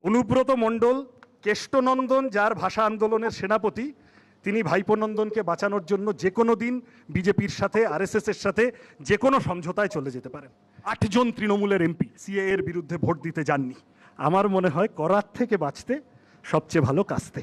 অনুব্রত মণ্ডল কেষ্টনন্দন, যার ভাষা আন্দোলনের সেনাপতি, তিনি ভাইপো নন্দনকে বাঁচানোর জন্য যে কোনো দিন বিজেপির সাথে, আরএসএস এর সাথে যে কোনো সমঝোতায় চলে যেতে পারেন। 8 জন তৃণমূলের এমপি সিএ এর বিরুদ্ধে ভোট দিতে যাননি। আমার মনে হয় করার থেকে বাঁচতে সবচেয়ে ভালো কাস্তে।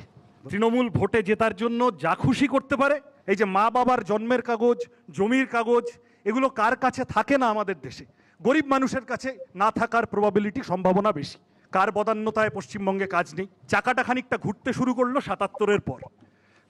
তৃণমূল ভোটে জেতার জন্য যা খুশি করতে পারে। এই যে মা বাবার জন্মের কাগজ, জমির কাগজ, এগুলো কার কাছে থাকে না আমাদের দেশে? গরিব মানুষের কাছে না থাকার প্রবাবিলিটি, সম্ভাবনা বেশি। কার বদান্যতায় পশ্চিমবঙ্গে কাজ নেই? চাকাটা খানিকটা ঘুরতে শুরু করলো 77-এর পর।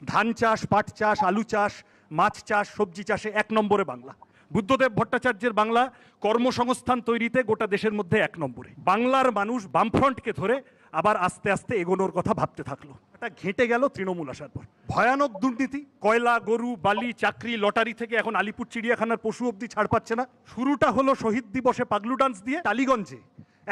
ধান চাষ, পাট চাষ, আলু চাষ, মাছ চাষ, সবজি চাষে 1 নম্বরে বাংলা। বুদ্ধদেব ভট্টাচার্যের বাংলা কর্মসংস্থান তৈরিতে গোটা দেশের মধ্যে 1 নম্বরে। বাংলার মানুষ বামফ্রন্টকে ধরে আবার আস্তে আস্তে এগোনোর কথা ভাবতে থাকলো। এটা ঘেঁটে গেল তৃণমূল আসার পর। ভয়ানক দুর্নীতি, কয়লা, গরু, বালি, চাকরি, লটারি থেকে এখন আলিপুর চিড়িয়াখানার পশু অব্দি ছাড় পাচ্ছে না। শুরুটা হলো শহীদ দিবসে পাগলু ডান্স দিয়ে। টালিগঞ্জে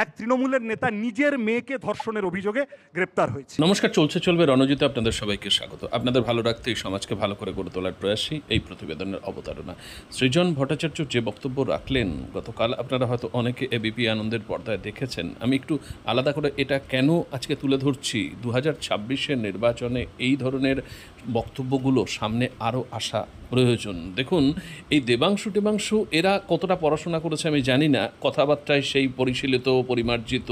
এক তৃণমূলের নেতা নিজের মেয়েকে ধর্ষণের অভিযোগে গ্রেপ্তার হয়েছে। নমস্কার, চলবে রণজিতে আপনাদের সবাইকে স্বাগত। আপনাদের ভালো রাখতে এই সমাজকে ভালো করে গড়ে তোলার প্রয়াসই এই প্রতিবেদনের অবতারণা। সৃজন ভট্টাচার্য যে বক্তব্য রাখলেন গতকাল, আপনারা হয়তো অনেকে এবিপি আনন্দের পর্দায় দেখেছেন। আমি একটু আলাদা করে এটা কেন আজকে তুলে ধরছি, 2026-এর নির্বাচনে এই ধরনের বক্তব্যগুলো সামনে আরও আসা প্রয়োজন। দেখুন, এই দেবাংশু এরা কতটা পড়াশোনা করেছে আমি জানি না, কথাবার্তায় সেই পরিশীলিত পরিমার্জিত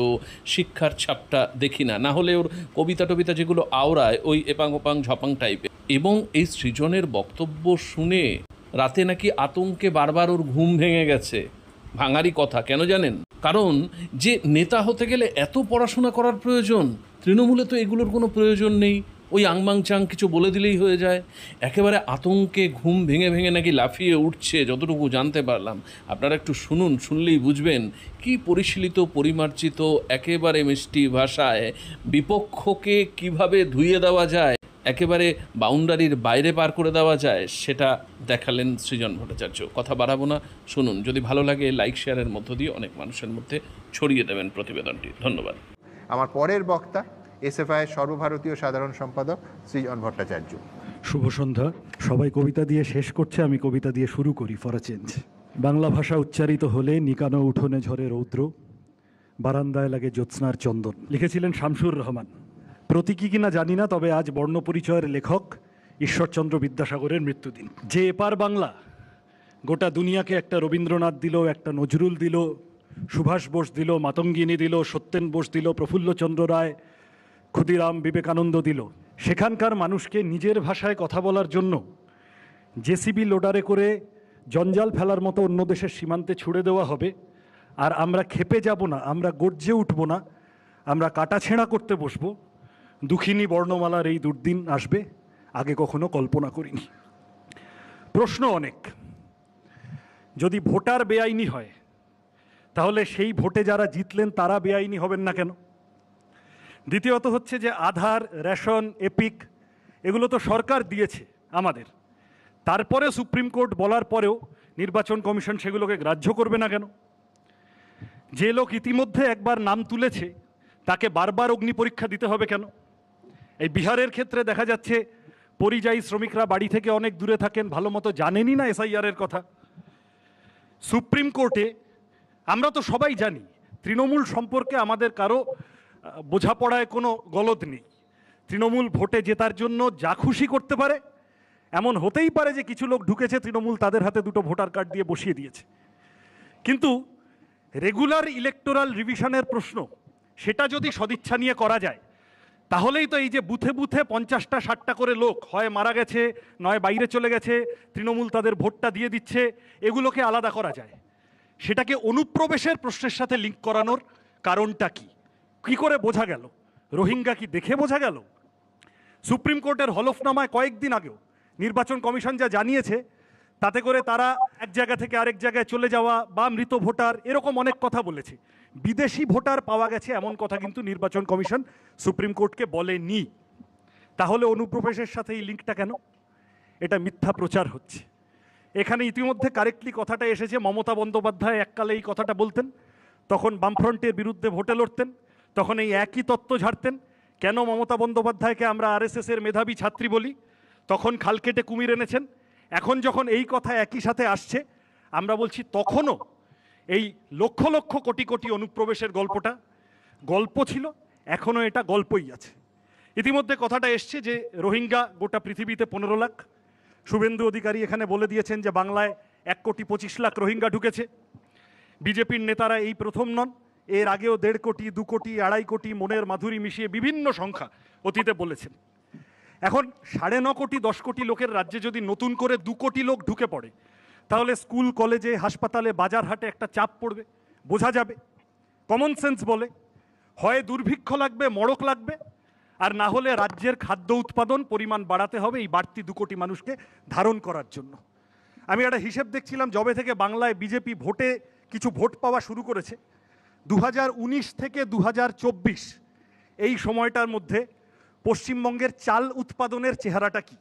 শিক্ষার ছাপটা দেখি না। না হলে ওর কবিতা টবিতা যেগুলো আওড়ায় ওই এপাং ওপাং ঝপাং টাইপের। এবং এই সৃজনের বক্তব্য শুনে রাতে নাকি আতঙ্কে বারবার ওর ঘুম ভেঙে গেছে। ভাঙারই কথা, কেন জানেন? কারণ যে নেতা হতে গেলে এত পড়াশোনা করার প্রয়োজন, তৃণমূলে তো এগুলোর কোনো প্রয়োজন নেই। ওই আংবাং চাং কিছু বলে দিলেই হয়ে যায়। একেবারে আতঙ্কে ঘুম ভেঙে নাকি লাফিয়ে উঠছে, যতটুকু জানতে পারলাম। আপনারা একটু শুনুন, শুনলেই বুঝবেন কি পরিশীলিত পরিমার্জিত একেবারে মিষ্টি ভাষায় বিপক্ষকে কিভাবে ধুইয়ে দেওয়া যায়, একেবারে বাউন্ডারির বাইরে পার করে দেওয়া যায়, সেটা দেখালেন সৃজন ভট্টাচার্য। কথা বাড়াবো না, শুনুন। যদি ভালো লাগে লাইক শেয়ারের মধ্য দিয়ে অনেক মানুষের মধ্যে ছড়িয়ে দেবেন প্রতিবেদনটি। ধন্যবাদ। আমার পরের বক্তা এসএফআই সর্বভারতীয় সাধারণ সম্পাদক সৃজন ভট্টাচার্য। শুভ সন্ধ্যা। সবাই কবিতা দিয়ে শেষ করছে, আমি কবিতা দিয়ে শুরু করি ফর আ চেঞ্জ। বাংলা ভাষা উচ্চারিত হলে নিকানো উঠোনে ঝরে রৌদ্র, বারান্দায় লাগে জ্যোৎস্নার চন্দন। লিখেছিলেন শামসুর রহমান। প্রতীকী কিনা জানি না, তবে আজ বর্ণপরিচয়ের লেখক ঈশ্বরচন্দ্র বিদ্যাসাগরের মৃত্যুদিন। যে এপার বাংলা গোটা দুনিয়াকে একটা রবীন্দ্রনাথ দিল, একটা নজরুল দিল, সুভাষ বোস দিল, মাতঙ্গিনী দিল, সত্যেন বোস দিল, প্রফুল্লচন্দ্র রায়, ক্ষুদিরাম, বিবেকানন্দ দিল, সেখানকার মানুষকে নিজের ভাষায় কথা বলার জন্য জেসিবি লোডারে করে জঞ্জাল ফেলার মতো অন্য দেশের সীমান্তে ছুড়ে দেওয়া হবে। আর আমরা ক্ষেপে যাব না, আমরা গর্জে উঠব না, আমরা কাটাছেঁড়া করতে বসবো। দুঃখিনী বর্ণমালার এই দুর্দিন আসবে, আগে কখনো কল্পনা করিনি। প্রশ্ন অনেক। যদি ভোটার বেআইনি হয়, তাহলে সেই ভোটে যারা জিতলেন তারা বেআইনি হবেন না কেন? দ্বিতীয়ত হচ্ছে যে আধার, রেশন, এপিক এগুলো তো সরকার দিয়েছে আমাদের। তারপরে সুপ্রিম কোর্ট বলার পরেও নির্বাচন কমিশন সেগুলোকে গ্রাহ্য করবে না কেন? যে লোক ইতিমধ্যে একবার নাম তুলেছে তাকে বারবার অগ্নি পরীক্ষা দিতে হবে কেন? এই বিহারের ক্ষেত্রে দেখা যাচ্ছে পরিযায়ী শ্রমিকরা বাড়ি থেকে অনেক দূরে থাকেন, ভালো মতো জানেনই না এসআইআরের কথা। সুপ্রিম কোর্টে আমরা তো সবাই জানি তৃণমূল সম্পর্কে আমাদের কারো বোঝাপড়ায় কোনো গলদ নেই। তৃণমূল ভোটে জেতার জন্য যা খুশি করতে পারে। এমন হতেই পারে যে কিছু লোক ঢুকেছে, তৃণমূল তাদের হাতে 2টো ভোটার কার্ড দিয়ে বসিয়ে দিয়েছে। কিন্তু রেগুলার ইলেকটোরাল রিভিশনের প্রশ্ন, সেটা যদি সদিচ্ছা নিয়ে করা যায়, তাহলেই তো এই যে বুথে বুথে 50টা 60টা করে লোক হয় মারা গেছে, নয় বাইরে চলে গেছে, তৃণমূল তাদের ভোটটা দিয়ে দিচ্ছে, এগুলোকে আলাদা করা যায়। সেটাকে অনুপ্রবেশের প্রশ্নের সাথে লিঙ্ক করানোর কারণটা কি? কি করে বোঝা গেল? রোহিঙ্গা কি দেখে বোঝা গেল? সুপ্রিম কোর্টের হলফনামায় কয়েকদিন আগেও নির্বাচন কমিশন যা জানিয়েছে, তাতে করে তারা এক জায়গা থেকে আরেক জায়গায় চলে যাওয়া বা মৃত ভোটার এরকম অনেক কথা বলেছে। বিদেশি ভোটার পাওয়া গেছে এমন কথা কিন্তু নির্বাচন কমিশন সুপ্রিম কোর্টকে বলেনি। তাহলে অনুপ্রবেশের সাথে এই লিঙ্কটা কেন? এটা মিথ্যা প্রচার হচ্ছে। এখানে ইতিমধ্যে কারেক্টলি কথাটা এসেছে, মমতা বন্দ্যোপাধ্যায় এককালে এই কথাটা বলতেন, তখন বামফ্রন্টের বিরুদ্ধে ভোটে লড়তেন, তখন এই একই তত্ত্ব ঝাড়তেন। কেন মমতা বন্দ্যোপাধ্যায়কে আমরা আরএসএসের মেধাবী ছাত্রী বলি? তখন খাল কেটে কুমির এনেছেন। এখন যখন এই কথা একই সাথে আসছে, আমরা বলছি তখনও এই লক্ষ লক্ষ কোটি কোটি অনুপ্রবেশের গল্পটা গল্প ছিল, এখনও এটা গল্পই আছে। ইতিমধ্যে কথাটা এসছে যে রোহিঙ্গা গোটা পৃথিবীতে 15 লাখ। শুভেন্দু অধিকারী এখানে বলে দিয়েছেন যে বাংলায় 1,25,00,000 রোহিঙ্গা ঢুকেছে। বিজেপির নেতারা এই প্রথম নন, এর আগেও 1.5 কোটি, 2 কোটি, 2.5 কোটি মনের মাধুরী মিশিয়ে বিভিন্ন সংখ্যা অতীতে বলেছেন। এখন 9.5 কোটি 10 কোটি লোকের রাজ্যে যদি নতুন করে 2 কোটি লোক ঢুকে পড়ে, তাহলে স্কুল, কলেজে, হাসপাতালে, বাজার হাটে একটা চাপ পড়বে, বোঝা যাবে। কমন সেন্স বলে হয় দুর্ভিক্ষ লাগবে, মড়ক লাগবে, আর না হলে রাজ্যের খাদ্য উৎপাদন পরিমাণ বাড়াতে হবে এই বাড়তি 2 কোটি মানুষকে ধারণ করার জন্য। আমি একটা হিসেব দেখছিলাম, যবে থেকে বাংলায় বিজেপি ভোটে কিছু ভোট পাওয়া শুরু করেছে, 2019 থেকে 2024 এই সময়টার মধ্যে পশ্চিমবঙ্গের চাল উৎপাদনের চেহারাটা কি।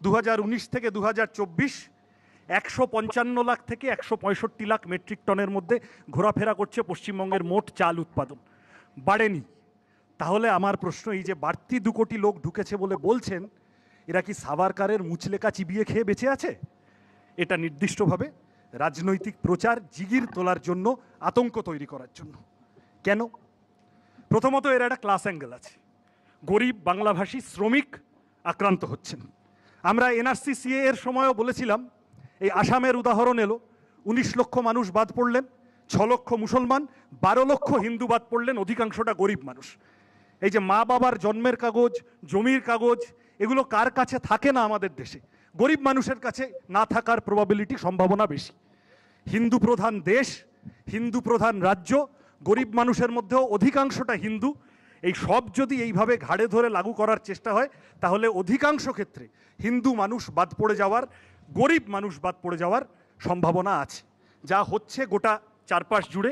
2019 থেকে 2024 155 লাখ থেকে 165 লাখ মেট্রিক টনের মধ্যে ঘোরাফেরা করছে পশ্চিমবঙ্গের মোট চাল উৎপাদন, বাড়েনি। তাহলে আমার প্রশ্ন, এই যে বাড়তি 2 কোটি লোক ঢুকেছে বলে বলছেন, এরা কি সাভারকারের মুচলেকা চিবিয়ে খেয়ে বেঁচে আছে? এটা নির্দিষ্টভাবে রাজনৈতিক প্রচার, জিগির তোলার জন্য, আতঙ্ক তৈরি করার জন্য। কেন? প্রথমত এর একটা ক্লাস অ্যাঙ্গেল আছে। গরিব বাংলাভাষী শ্রমিক আক্রান্ত হচ্ছেন। আমরা এনআরসি সিএ এর সময়ও বলেছিলাম, এই আসামের উদাহরণ এলো, 19 লক্ষ মানুষ বাদ পড়লেন, 6 লক্ষ মুসলমান, 12 লক্ষ হিন্দু বাদ পড়লেন, অধিকাংশটা গরিব মানুষ। এই যে মা বাবার জন্মের কাগজ, জমির কাগজ, এগুলো কার কাছে থাকে না আমাদের দেশে? গরিব মানুষের কাছে না থাকার প্রবাবিলিটি, সম্ভাবনা বেশি। হিন্দু প্রধান দেশ, হিন্দু প্রধান রাজ্য, গরিব মানুষের মধ্যেও অধিকাংশটা হিন্দু। এই সব যদি এইভাবে ঘাড়ে ধরে লাগু করার চেষ্টা হয়, তাহলে অধিকাংশ ক্ষেত্রে হিন্দু মানুষ বাদ পড়ে যাওয়ার, গরিব মানুষ বাদ পড়ে যাওয়ার সম্ভাবনা আছে। যা হচ্ছে গোটা চারপাশ জুড়ে।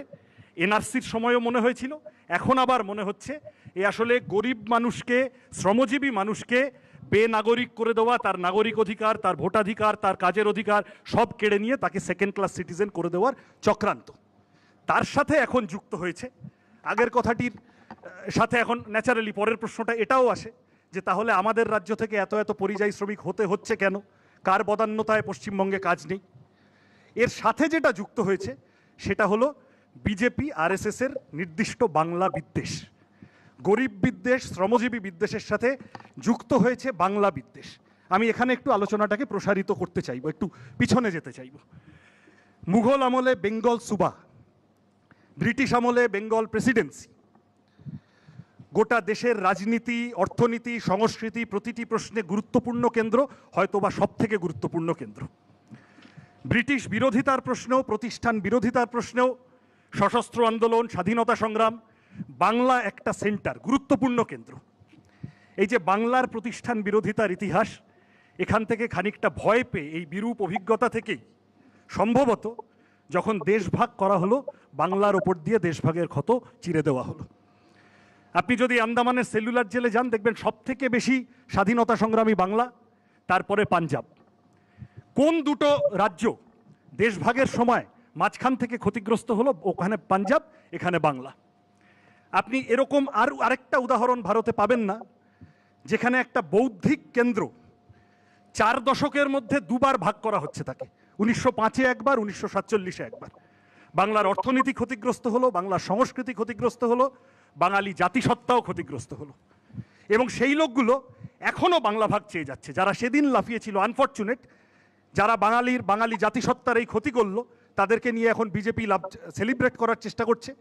এনআরসির সময়ও মনে হয়েছিল, এখন আবার মনে হচ্ছে এ আসলে গরিব মানুষকে, শ্রমজীবী মানুষকে বেনাগরিক করে দেওয়া, তার নাগরিক অধিকার, তার ভোটাধিকার, তার কাজের অধিকার সব কেড়ে নিয়ে তাকে সেকেন্ড ক্লাস সিটিজেন করে দেওয়ার চক্রান্ত। তার সাথে এখন যুক্ত হয়েছে, আগের কথাটির সাথে এখন ন্যাচারালি পরের প্রশ্নটা এটাও আসে যে তাহলে আমাদের রাজ্য থেকে এত এত পরিযায়ী শ্রমিক হতে হচ্ছে কেন? কার বদান্যতায় পশ্চিমবঙ্গে কাজ নেই? এর সাথে যেটা যুক্ত হয়েছে সেটা হলো বিজেপি আরএসএস এর নির্দিষ্ট বাংলা বিদ্বেষ, গরিব বিদ্বেষ, শ্রমজীবী বিদ্বেষের সাথে যুক্ত হয়েছে বাংলা বিদ্বেষ। আমি এখানে একটু আলোচনাটাকে প্রসারিত করতে চাইব, একটু পিছনে যেতে চাইব। মুঘল আমলে বেঙ্গল সুবা, ব্রিটিশ আমলে বেঙ্গল প্রেসিডেন্সি, গোটা দেশের রাজনীতি, অর্থনীতি, সংস্কৃতি, প্রতিটি প্রশ্নে গুরুত্বপূর্ণ কেন্দ্র, হয়তোবা সব থেকে গুরুত্বপূর্ণ কেন্দ্র। ব্রিটিশ বিরোধিতার প্রশ্নেও, প্রতিষ্ঠান বিরোধিতার প্রশ্নেও, সশস্ত্র আন্দোলন, স্বাধীনতা সংগ্রাম, বাংলা একটা সেন্টার, গুরুত্বপূর্ণ কেন্দ্র। এই যে বাংলার প্রতিষ্ঠান বিরোধিতার ইতিহাস, এখান থেকে খানিকটা ভয় পেয়ে, এই বিরূপ অভিজ্ঞতা থেকেই সম্ভবত যখন দেশভাগ করা হলো, বাংলার ওপর দিয়ে দেশভাগের ক্ষত চিরে দেওয়া হলো। আপনি যদি আন্দামানের সেলুলার জেলে যান, দেখবেন সব থেকে বেশি স্বাধীনতা সংগ্রামী বাংলা, তারপরে পাঞ্জাব। কোন দুটো রাজ্য দেশভাগের সময় মাঝখান থেকে ক্ষতিগ্রস্ত হলো? ওখানে পাঞ্জাব, এখানে বাংলা। আপনি এরকম আরেকটা উদাহরণ ভারতে পাবেন না, যেখানে একটা বৌদ্ধিক কেন্দ্র 4 দশকের মধ্যে 2 বার ভাগ করা হচ্ছে তাকে। 1905-এ একবার, 1947-এ একবার। বাংলার অর্থনীতি ক্ষতিগ্রস্ত হলো, বাংলার সংস্কৃতি ক্ষতিগ্রস্ত হলো, বাঙালি জাতিসত্তাও ক্ষতিগ্রস্ত হলো। এবং সেই লোকগুলো এখনো বাংলা ভাগ চেয়ে যাচ্ছে, যারা সেদিন লাফিয়েছিল। আনফর্চুনেট, যারা বাঙালি জাতিসত্তার এই ক্ষতি করলো, তাদেরকে নিয়ে এখন বিজেপি সেলিব্রেট করার চেষ্টা করছে।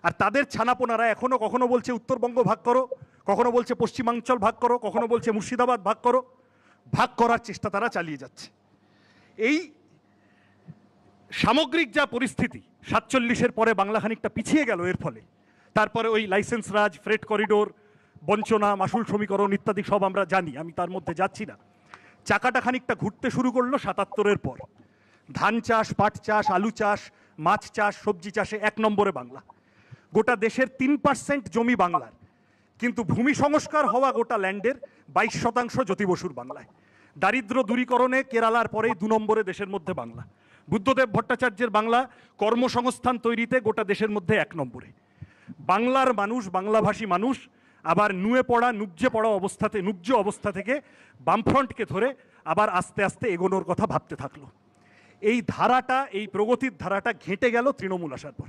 আর তাদের ছানাপোনারা এখনো কখনো বলছে উত্তরবঙ্গ ভাগ করো, কখনো বলছে পশ্চিমাঞ্চল ভাগ করো, কখনো বলছে মুর্শিদাবাদ ভাগ করো। ভাগ করার চেষ্টা তারা চালিয়ে যাচ্ছে। এই সামগ্রিক যা পরিস্থিতি, 47-এর পরে বাংলা খানিকটা পিছিয়ে গেল এর ফলে। তারপরে ওই লাইসেন্স রাজ, ফ্রেট করিডোর, বঞ্চনা, মাসুল সমীকরণ ইত্যাদি সব আমরা জানি, আমি তার মধ্যে যাচ্ছি না। চাকাটা খানিকটা ঘুরতে শুরু করলো 77-এর পর। ধান চাষ, পাট চাষ, আলু চাষ, মাছ চাষ, সবজি চাষে 1 নম্বরে বাংলা। গোটা দেশের 3% জমি বাংলার, কিন্তু ভূমি সংস্কার হওয়া গোটা ল্যান্ডের 22% জ্যোতি বসুর বাংলায়। দারিদ্র দূরীকরণে কেরালার পরেই 2 নম্বরে দেশের মধ্যে বাংলা। বুদ্ধদেব ভট্টাচার্যের বাংলা কর্মসংস্থান তৈরিতে গোটা দেশের মধ্যে 1 নম্বরে। বাংলার মানুষ, বাংলাভাষী মানুষ আবার নুব্জ অবস্থা থেকে বামফ্রন্টকে ধরে আবার আস্তে আস্তে এগোনোর কথা ভাবতে থাকলো। এই ধারাটা, এই প্রগতির ধারাটা ঘেঁটে গেল তৃণমূল আসার পর।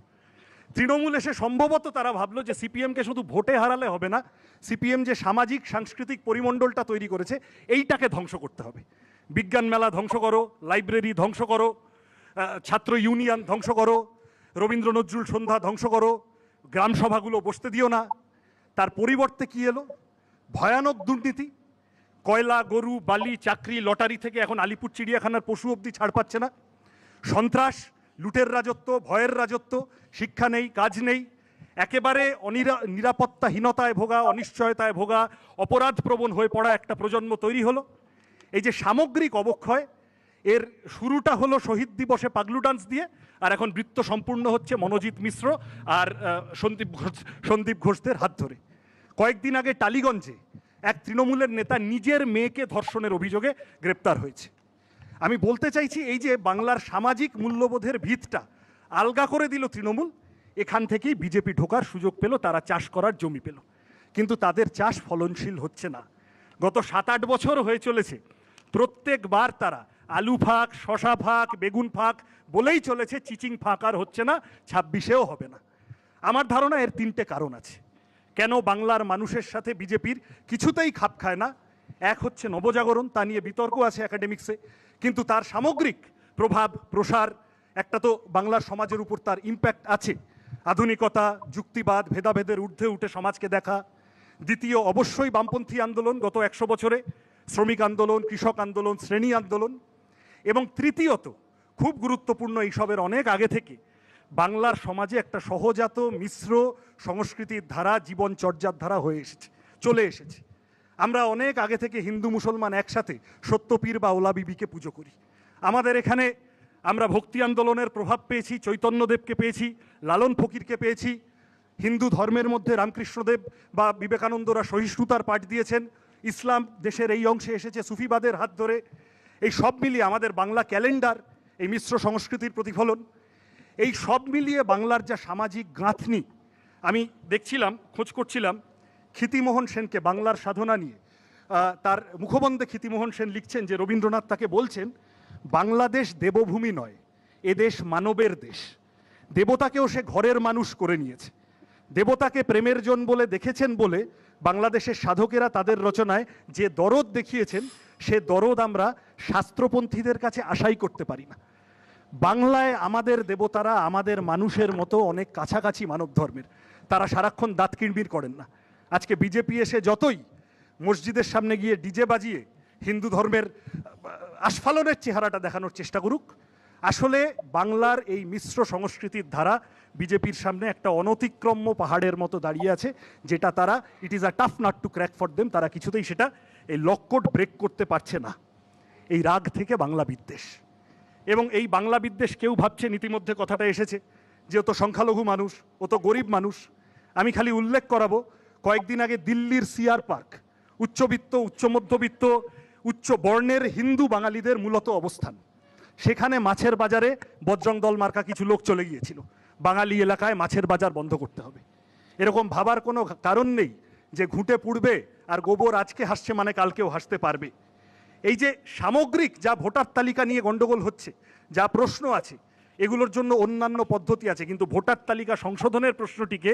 তৃণমূল এসে সম্ভবত তারা ভাবলো যে সিপিএমকে শুধু ভোটে হারালে হবে না, সিপিএম যে সামাজিক সাংস্কৃতিক পরিমণ্ডলটা তৈরি করেছে এইটাকে ধ্বংস করতে হবে। বিজ্ঞান মেলা ধ্বংস করো, লাইব্রেরি ধ্বংস করো, ছাত্র ইউনিয়ন ধ্বংস করো, রবীন্দ্র নজরুল সন্ধ্যা ধ্বংস করো, গ্রাম সভাগুলো বসতে দিও না। তার পরিবর্তে কি এলো? ভয়ানক দুর্নীতি, কয়লা, গরু, বালি, চাকরি, লটারি থেকে এখন আলিপুর চিড়িয়াখানার পশু অবধি ছাড় পাচ্ছে না। সন্ত্রাস, লুটের রাজত্ব, ভয়ের রাজত্ব, শিক্ষা নেই, কাজ নেই, একেবারে নিরাপত্তাহীনতায় ভোগা, অনিশ্চয়তায় ভোগা, অপরাধপ্রবণ হয়ে পড়া একটা প্রজন্ম তৈরি হলো। এই যে সামগ্রিক অবক্ষয়, এর শুরুটা হলো শহীদ দিবসে পাগলু ডান্স দিয়ে, আর এখন বৃত্ত সম্পূর্ণ হচ্ছে মনোজিৎ মিশ্র আর সন্দীপ ঘোষদের হাত ধরে। কয়েকদিন আগে টালিগঞ্জে এক তৃণমূলের নেতা নিজের মেয়েকে ধর্ষণের অভিযোগে গ্রেপ্তার হয়েছে। আমি বলতে চাইছি, এই যে বাংলার সামাজিক মূল্যবোধের ভিতটা আলগা করে দিল তৃণমূল, এখান থেকেই বিজেপি ঢোকার সুযোগ পেল, তারা চাষ করার জমি পেল, কিন্তু তাদের চাষ ফলনশীল হচ্ছে না। গত 7-8 বছর হয়ে চলেছে, প্রত্যেকবার তারা আলু ফাঁক, শশা ফাঁক, বেগুন ফাঁক বলেই চলেছে, চিচিং ফাঁক আর হচ্ছে না, 26-এও হবে না। আমার ধারণা এর 3টে কারণ আছে কেন বাংলার মানুষের সাথে বিজেপির কিছুতেই খাপ খায় না। এক হচ্ছে নবজাগরণ, তা নিয়ে বিতর্ক আছে একাডেমিক্সে, কিন্তু তার সামগ্রিক প্রভাব প্রসার একটা তো বাংলার সমাজের উপর তার ইম্প্যাক্ট আছে। আধুনিকতা, যুক্তিবাদ, ভেদাভেদের ঊর্ধ্বে উঠে সমাজকে দেখা। দ্বিতীয়, অবশ্যই বামপন্থী আন্দোলন গত 100 বছরে, শ্রমিক আন্দোলন, কৃষক আন্দোলন, শ্রেণী আন্দোলন। এবং তৃতীয়ত, খুব গুরুত্বপূর্ণ, এইসবের অনেক আগে থেকে বাংলার সমাজে একটা সহজাত মিশ্র সংস্কৃতির ধারা, জীবনচর্যার ধারা হয়ে এসেছে, চলে এসেছে। আমরা অনেক আগে থেকে হিন্দু মুসলমান একসাথে সত্যপীর বা ওলা বিবিকে পুজো করি। আমাদের এখানে আমরা ভক্তি আন্দোলনের প্রভাব পেয়েছি, চৈতন্যদেবকে পেয়েছি, লালন ফকিরকে পেয়েছি। হিন্দু ধর্মের মধ্যে রামকৃষ্ণদেব বা বিবেকানন্দরা সহিষ্ণুতার পাঠ দিয়েছেন। ইসলাম দেশের এই অংশে এসেছে সুফিবাদের হাত ধরে। এই সব মিলিয়ে আমাদের বাংলা ক্যালেন্ডার এই মিশ্র সংস্কৃতির প্রতিফলন। এই সব মিলিয়ে বাংলার যা সামাজিক গাঁথনি, আমি দেখছিলাম, খোঁজ করছিলাম ক্ষিতিমোহন সেনকে বাংলার সাধনা নিয়ে, তার মুখবন্ধে ক্ষিতিমোহন সেন লিখছেন যে রবীন্দ্রনাথ তাকে বলছেন, বাংলাদেশ দেবভূমি নয়, এদেশ মানবের দেশ। দেবতাকেও সে ঘরের মানুষ করে নিয়েছে। দেবতাকে প্রেমের জন বলে দেখেছেন বলে বাংলাদেশের সাধকেরা তাদের রচনায় যে দরদ দেখিয়েছেন, সে দরদ আমরা শাস্ত্রপন্থীদের কাছে আশাই করতে পারি না। বাংলায় আমাদের দেবতারা আমাদের মানুষের মতো অনেক কাছাকাছি মানব ধর্মের, তারা সারাক্ষণ দাঁত কিড়মির করেন না। আজকে বিজেপি এসে যতই মসজিদের সামনে গিয়ে ডিজে বাজিয়ে হিন্দু ধর্মের আস্ফালনের চেহারাটা দেখানোর চেষ্টা করুক, আসলে বাংলার এই মিশ্র সংস্কৃতির ধারা বিজেপির সামনে একটা অনতিক্রম্য পাহাড়ের মতো দাঁড়িয়ে আছে, যেটা তারা, it is a tough nut two crack for them, তারা কিছুতেই সেটা এই লক্কট ব্রেক করতে পারছে না। এই রাগ থেকে বাংলা বিদ্বেষ, এবং এই বাংলা বিদ্বেষ কেউ ভাবছেন, ইতিমধ্যে কথাটা এসেছে যে ও তো সংখ্যালঘু মানুষ, ও তো গরিব মানুষ। আমি খালি উল্লেখ করাবো, কয়েকদিন আগে দিল্লির সিআর পার্ক, উচ্চবিত্ত, উচ্চ মধ্যবিত্ত, উচ্চ বর্ণের হিন্দু বাঙালিদের মূলত অবস্থান। সেখানে মাছের বাজারে বজরং দল মার্কা কিছু লোক চলে গিয়েছিল, বাঙালি এলাকায় মাছের বাজার বন্ধ করতে হবে। এরকম ভাবার কোনো কারণ নেই যে ঘুঁটে পুড়বে আর গোবর আজকে হাসছে মানে কালকেও হাসতে পারবে। এই যে সামগ্রিক যা ভোটার তালিকা নিয়ে গন্ডগোল হচ্ছে, যা প্রশ্ন আছে, এগুলোর জন্য অন্যান্য পদ্ধতি আছে, কিন্তু ভোটার তালিকা সংশোধনের প্রশ্নটিকে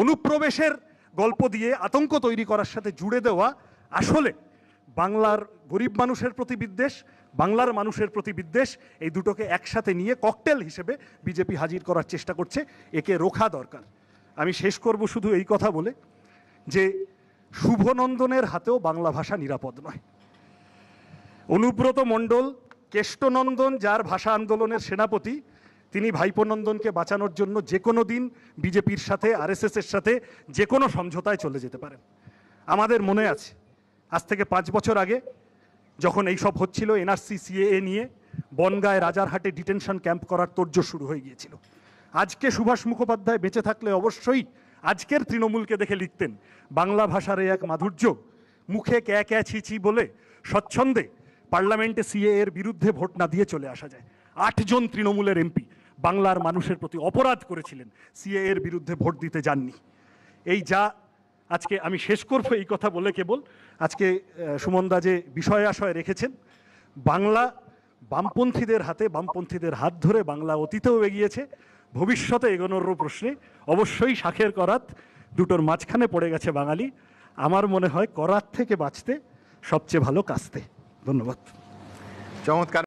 অনুপ্রবেশের গল্প দিয়ে আতঙ্ক তৈরি করার সাথে জুড়ে দেওয়া আসলে বাংলার গরিব মানুষের প্রতি বিদ্বেষ, বাংলার মানুষের প্রতি বিদ্বেষ, এই দুটোকে একসাথে নিয়ে ককটেল হিসেবে বিজেপি হাজির করার চেষ্টা করছে। একে রোখা দরকার। আমি শেষ করব শুধু এই কথা বলে যে শুভনন্দনের হাতেও বাংলা ভাষা নিরাপদ নয়। অনুব্রত মণ্ডল, কেষ্টনন্দন যার ভাষা আন্দোলনের সেনাপতি, তিনি ভাইপোনন্দনকে বাঁচানোর জন্য যে কোনো দিন বিজেপির সাথে, আরএসএসের সাথে যে কোনো সমঝোতায় চলে যেতে পারেন। আমাদের মনে আছে আজ থেকে 5 বছর আগে যখন এইসব হচ্ছিল, এনআরসি সিএএ নিয়ে বনগাঁয় রাজারহাটে ডিটেনশন ক্যাম্প করার তোড়জোড় শুরু হয়ে গিয়েছিল। আজকে সুভাষ মুখোপাধ্যায় বেঁচে থাকলে অবশ্যই আজকের তৃণমূলকে দেখে লিখতেন, বাংলা ভাষার এক মাধুর্য, মুখে ক্যা ক্যা ছি ছি বলে স্বচ্ছন্দে পার্লামেন্টে সিএএ এর বিরুদ্ধে ভোট না দিয়ে চলে আসা যায়। 8 জন তৃণমূলের এমপি বাংলার মানুষের প্রতি অপরাধ করেছিলেন, সিএএ এর বিরুদ্ধে ভোট দিতে যাননি। এই যা আজকে আমি শেষ করবো এই কথা বলে, কেবল আজকে সুমনদা যে বিষয় আশয় রেখেছেন, বাংলা বামপন্থীদের হাতে, বামপন্থীদের হাত ধরে বাংলা অতীতেও এগিয়েছে, ভবিষ্যতে এগোনোর প্রশ্নে অবশ্যই শাখের করাত দুটোর মাঝখানে পড়ে গেছে বাঙালি। আমার মনে হয় করাত থেকে বাঁচতে সবচেয়ে ভালো কাস্তে। ধন্যবাদ। চমৎকার।